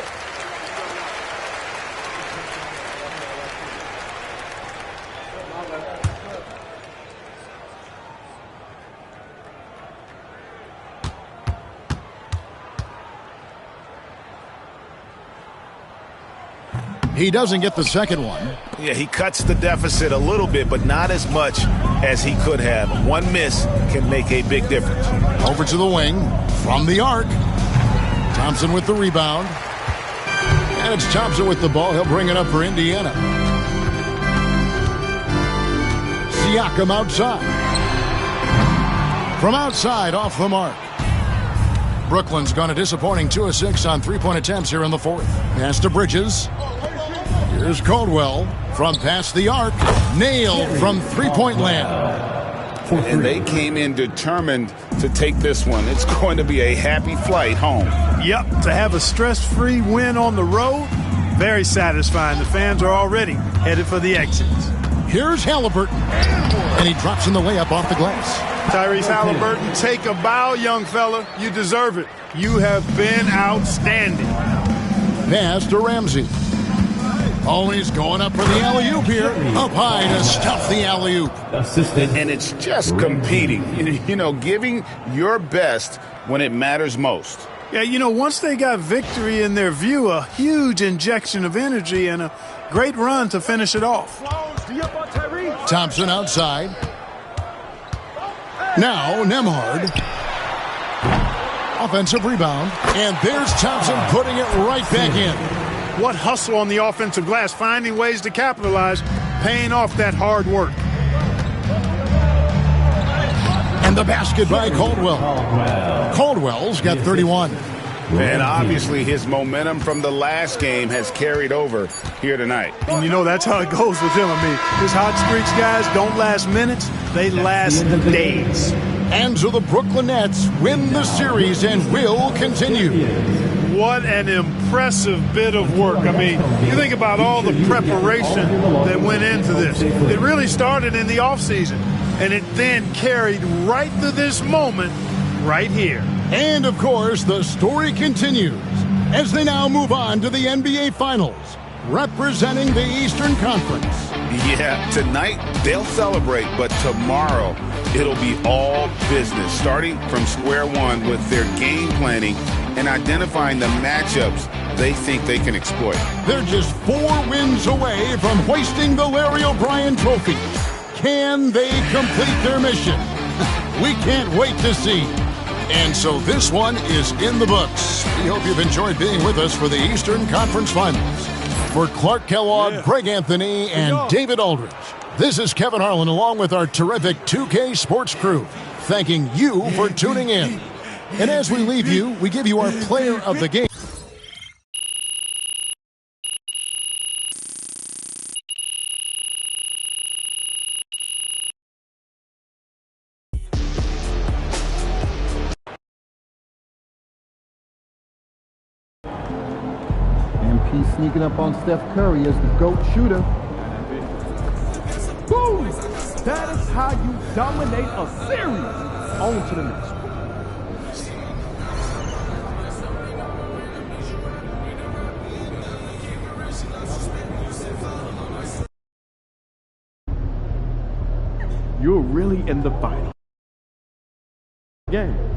He doesn't get the second one. Yeah, he cuts the deficit a little bit, but not as much as he could have. One miss can make a big difference. Over to the wing from the arc. Thompson with the rebound. And it's Thompson with the ball. He'll bring it up for Indiana. Siakam outside. From outside, off the mark. Brooklyn's gone a disappointing 2 of 6 on three-point attempts here in the fourth. Pass to Bridges. Here's Caldwell from past the arc. Nailed from three-point land. And they came in determined to take this one. It's going to be a happy flight home. Yep, to have a stress-free win on the road, very satisfying. The fans are already headed for the exits. Here's Halliburton. And he drops in the layup off the glass. Tyrese Halliburton, take a bow, young fella. You deserve it. You have been outstanding. Pass to Ramsey. Always going up for the alley-oop here. Up high to stuff the alley-oop. And it's just competing. You know, giving your best when it matters most. Yeah, you know, once they got victory in their view, a huge injection of energy and a great run to finish it off. Thompson outside. Now Nembhard. Offensive rebound. And there's Thompson putting it right back in. What hustle on the offensive glass, finding ways to capitalize, paying off that hard work. And the basket by Caldwell. Caldwell's got 31. And obviously his momentum from the last game has carried over here tonight. And you know, that's how it goes with him. I mean, his hot streaks, guys, don't last minutes. They last days. And so the Brooklyn Nets win the series and will continue. What an impressive bit of work. I mean, you think about all the preparation that went into this. It really started in the offseason, and it then carried right to this moment right here. And, of course, the story continues as they now move on to the NBA Finals, representing the Eastern Conference. Yeah, tonight they'll celebrate, but tomorrow it'll be all business, starting from square one with their game planning and identifying the matchups they think they can exploit. They're just 4 wins away from hoisting the Larry O'Brien Trophy. Can they complete their mission? We can't wait to see. And so this one is in the books. We hope you've enjoyed being with us for the Eastern Conference Finals. For Clark Kellogg, Greg Anthony, and David Aldridge, this is Kevin Harlan along with our terrific 2K Sports crew, thanking you for tuning in. And as we leave you, we give you our player of the game. MP sneaking up on Steph Curry as the GOAT shooter. Boom! That is how you dominate a series. On to the next one. You're really in the final game.